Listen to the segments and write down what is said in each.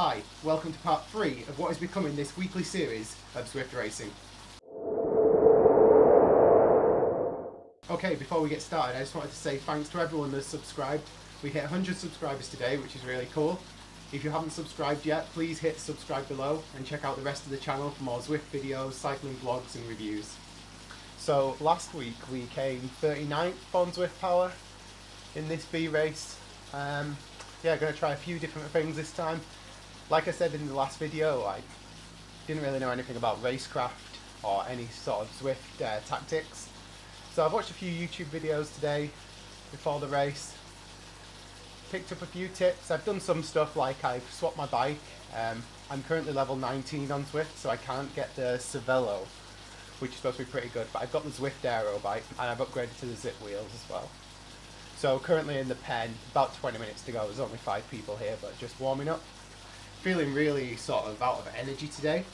Hi, welcome to part 3 of what is becoming this weekly series of Zwift racing. Okay, before we get started, I just wanted to say thanks to everyone that's subscribed. We hit 100 subscribers today, which is really cool. If you haven't subscribed yet, please hit subscribe below and check out the rest of the channel for more Zwift videos, cycling vlogs and reviews. So last week we came 39th on Zwift Power in this B race. Yeah, going to try a few different things this time. Like I said in the last video, I didn't really know anything about racecraft or any sort of Zwift tactics. So I've watched a few YouTube videos today before the race, picked up a few tips. I've done some stuff like I've swapped my bike. I'm currently level 19 on Zwift, so I can't get the Cervelo, which is supposed to be pretty good, but I've got the Zwift Aero bike and I've upgraded to the Zip wheels as well. So currently in the pen, about 20 minutes to go. There's only 5 people here, but just warming up. Feeling really sort of out of energy today.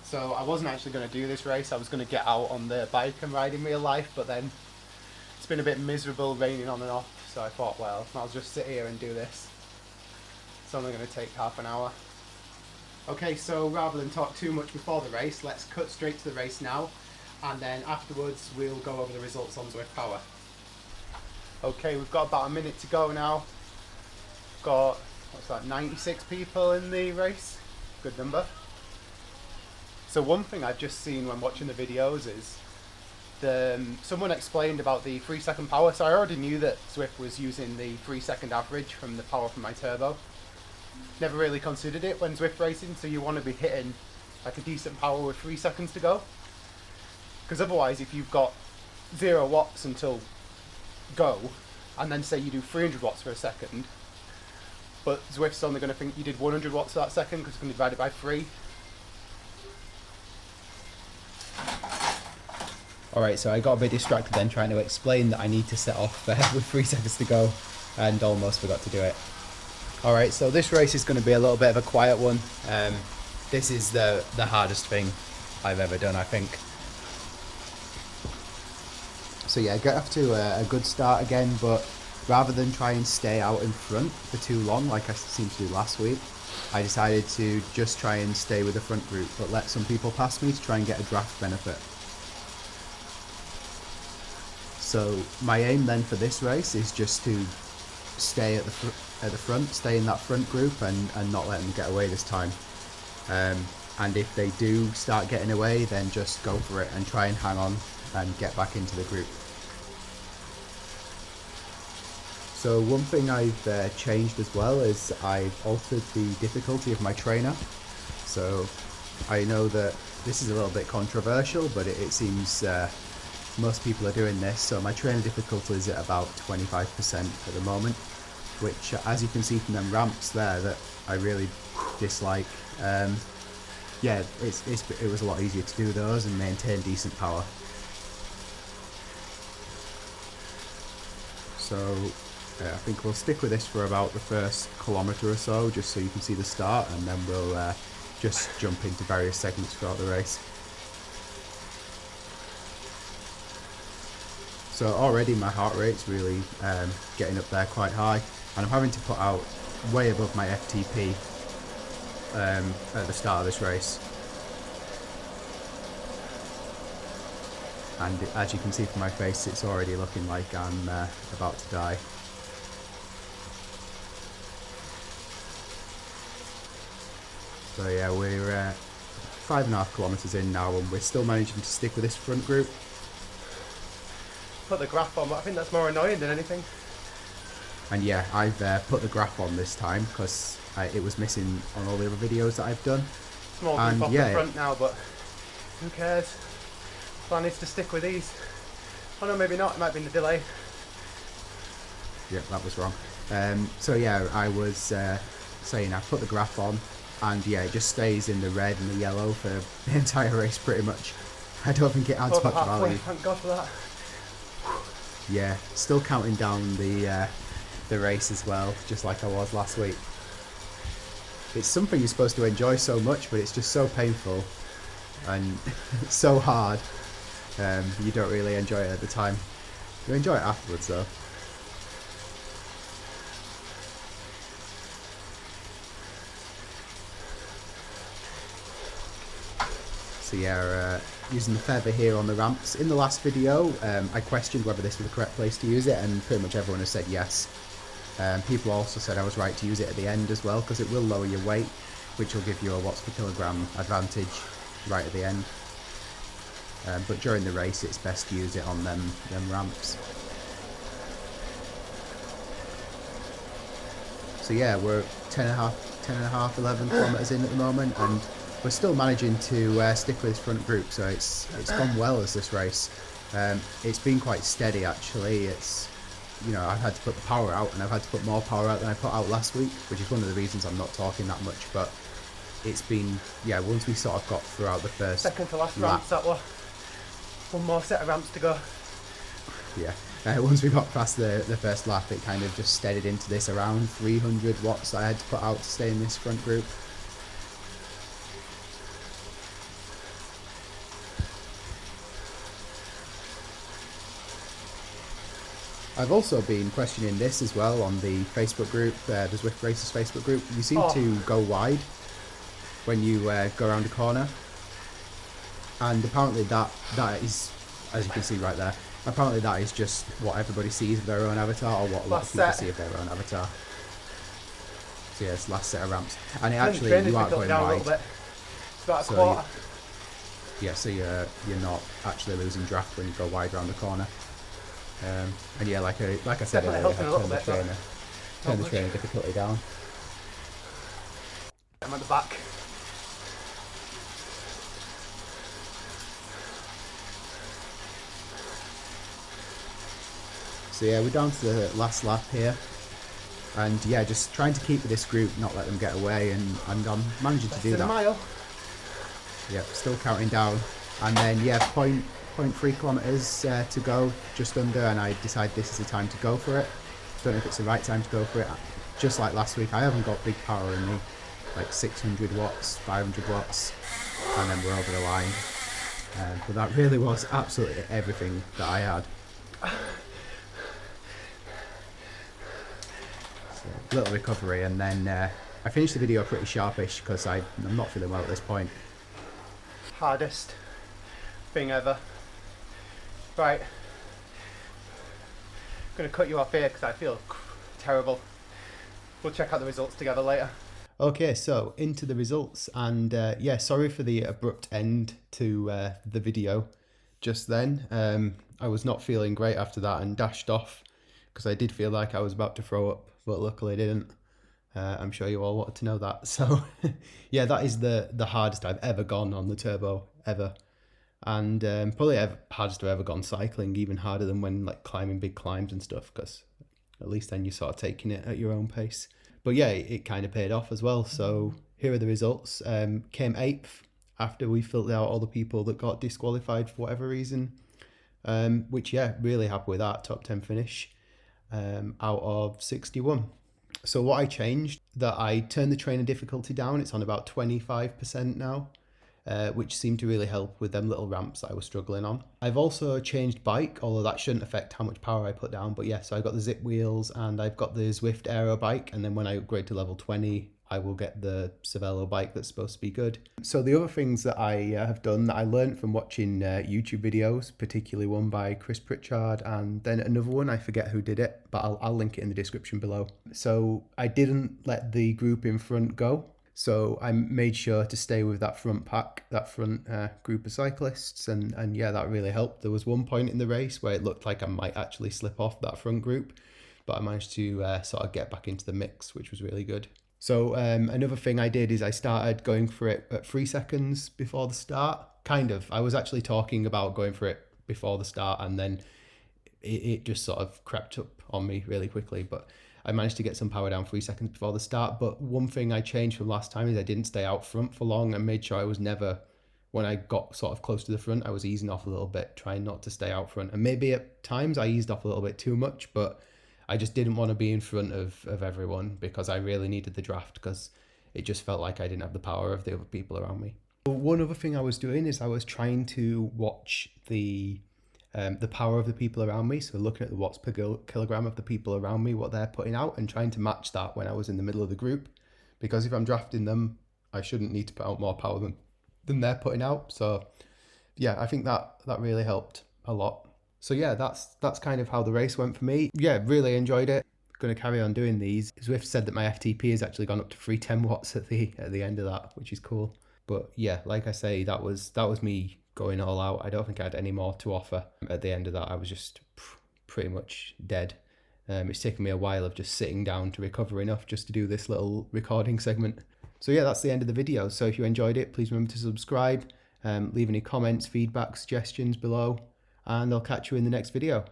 So I wasn't actually going to do this race. I was going to get out on the bike and ride in real life, but then it's been a bit miserable, raining on and off. So I thought, well, I'll just sit here and do this. It's only going to take half an hour. Okay, so rather than talk too much before the race, let's cut straight to the race now. And then afterwards, we'll go over the results on Zwift Power. Okay, we've got about a minute to go now. Got, what's that, 96 people in the race. Good number. So one thing I've just seen when watching the videos is someone explained about the 3-second power. So I already knew that Zwift was using the 3-second average from the power from my turbo. Never really considered it when Zwift racing, so you want to be hitting like a decent power with 3 seconds to go. Because otherwise, if you've got 0 watts until go, and then say you do 300 watts for a second, but Zwift's only going to think you did 100 watts for that second because it's going to divide it by 3. Alright, so I got a bit distracted then trying to explain that I need to set off with 3 seconds to go and almost forgot to do it. Alright, so this race is going to be a little bit of a quiet one. This is the hardest thing I've ever done, I think. So yeah, get off to a good start again, but rather than try and stay out in front for too long like I seemed to do last week, I decided to just try and stay with the front group but let some people pass me to try and get a draft benefit. So my aim then for this race is just to stay at the front, stay in that front group and not let them get away this time. And if they do start getting away, then just go for it and try and hang on and get back into the group. So one thing I've changed as well is I've altered the difficulty of my trainer. So I know that this is a little bit controversial, but it seems most people are doing this. So my trainer difficulty is at about 25% at the moment, which as you can see from them ramps there that I really dislike. Yeah, it was a lot easier to do those and maintain decent power. So I think we'll stick with this for about the first kilometre or so, just so you can see the start, and then we'll just jump into various segments throughout the race. So already my heart rate's really getting up there quite high, and I'm having to put out way above my FTP at the start of this race. And as you can see from my face, it's already looking like I'm about to die. So yeah, we're 5.5 kilometres in now and we're still managing to stick with this front group. Put the graph on, but I think that's more annoying than anything. And yeah, I've put the graph on this time because it was missing on all the other videos that I've done. Small group off the front now, but who cares? Plan is to stick with these. Oh no, maybe not, it might be in the delay. Yeah, that was wrong. So yeah, I was saying I put the graph on, and yeah, it just stays in the red and the yellow for the entire race pretty much. I don't think it adds much value. Thank God for that. Yeah, still counting down the race as well, just like I was last week. It's something you're supposed to enjoy so much, but it's just so painful and so hard. You don't really enjoy it at the time. You enjoy it afterwards though. So yeah, using the feather here on the ramps. In the last video, I questioned whether this was the correct place to use it, and pretty much everyone has said yes. People also said I was right to use it at the end as well, because it will lower your weight, which will give you a watts per kilogram advantage right at the end. But during the race, it's best to use it on them ramps. So yeah, we're 10 and a half, 11 kilometers in at the moment, and we're still managing to stick with this front group. So it's gone well as this race. It's been quite steady actually. It's, you know, I've had to put the power out, and I've had to put more power out than I put out last week, which is one of the reasons I'm not talking that much. But it's been, yeah, once we sort of got throughout the first Second to last lap, ramps, that were. One more set of ramps to go. Yeah, once we got past the first lap, it kind of just steadied into this around 300 watts that I had to put out to stay in this front group. I've also been questioning this as well on the Facebook group, the Zwift Racers Facebook group. You seem to go wide when you go around a corner, and apparently that is, as you can see right there, apparently that is just what everybody sees of their own avatar, or what a lot of people see of their own avatar. So yeah, it's last set of ramps, and it actually, you aren't going wide. It's about a quarter. So you're not actually losing draft when you go wide around the corner. And yeah, like I said earlier, I turned the trainer difficulty down. I'm at the back. So yeah, we're down to the last lap here, and yeah, just trying to keep with this group, not let them get away, and I'm managing to do that. Mile. Yeah, still counting down, and then yeah, 0.3 kilometers to go, just under, and I decide this is the time to go for it. Don't know if it's the right time to go for it. Just like last week, I haven't got big power in me, like 600 watts, 500 watts, and then we're over the line. But that really was absolutely everything that I had. So, little recovery, and then I finished the video pretty sharpish because I'm not feeling well at this point. Hardest thing ever. Right, I'm going to cut you off here because I feel terrible. We'll check out the results together later. Okay, so into the results, and yeah, sorry for the abrupt end to the video just then. I was not feeling great after that and dashed off because I did feel like I was about to throw up, but luckily I didn't. I'm sure you all wanted to know that. So yeah, that is the hardest I've ever gone on the turbo, ever. And probably hardest I've ever gone cycling, even harder than when like climbing big climbs and stuff, because at least then you're sort of taking it at your own pace. But yeah, it kind of paid off as well. So here are the results. Came 8th after we filtered out all the people that got disqualified for whatever reason, which yeah, really happy with that, top 10 finish out of 61. So what I changed, that I turned the trainer difficulty down. It's on about 25% now. Which seemed to really help with them little ramps that I was struggling on. I've also changed bike, although that shouldn't affect how much power I put down. But yeah, so I've got the Zip wheels and I've got the Zwift Aero bike. And then when I upgrade to level 20, I will get the Cervelo bike that's supposed to be good. So the other things that I have done that I learned from watching YouTube videos, particularly one by Chris Pritchard and then another one, I forget who did it, but I'll link it in the description below. So I didn't let the group in front go. So I made sure to stay with that front pack, that front group of cyclists, and yeah, that really helped. There was one point in the race where it looked like I might actually slip off that front group, but I managed to sort of get back into the mix, which was really good. So another thing I did is I started going for it at 3 seconds before the start. Kind of. I was actually talking about going for it before the start, and then it just sort of crept up on me really quickly, but I managed to get some power down 3 seconds before the start. But one thing I changed from last time is I didn't stay out front for long and made sure I was never, when I got sort of close to the front, I was easing off a little bit, trying not to stay out front. And maybe at times I eased off a little bit too much, but I just didn't want to be in front of everyone because I really needed the draft, because it just felt like I didn't have the power of the other people around me. One other thing I was doing is I was trying to watch the power of the people around me. So looking at the watts per kilogram of the people around me, what they're putting out, and trying to match that when I was in the middle of the group. Because if I'm drafting them, I shouldn't need to put out more power than they're putting out. So yeah, I think that really helped a lot. So yeah, that's kind of how the race went for me. Yeah, really enjoyed it. Going to carry on doing these. Zwift said that my FTP has actually gone up to 310 watts at the end of that, which is cool. But yeah, like I say, that was me going all out. I don't think I had any more to offer at the end of that. I was just pretty much dead. It's taken me a while of just sitting down to recover enough just to do this little recording segment. So yeah, that's the end of the video. So if you enjoyed it, please remember to subscribe, leave any comments, feedback, suggestions below, and I'll catch you in the next video.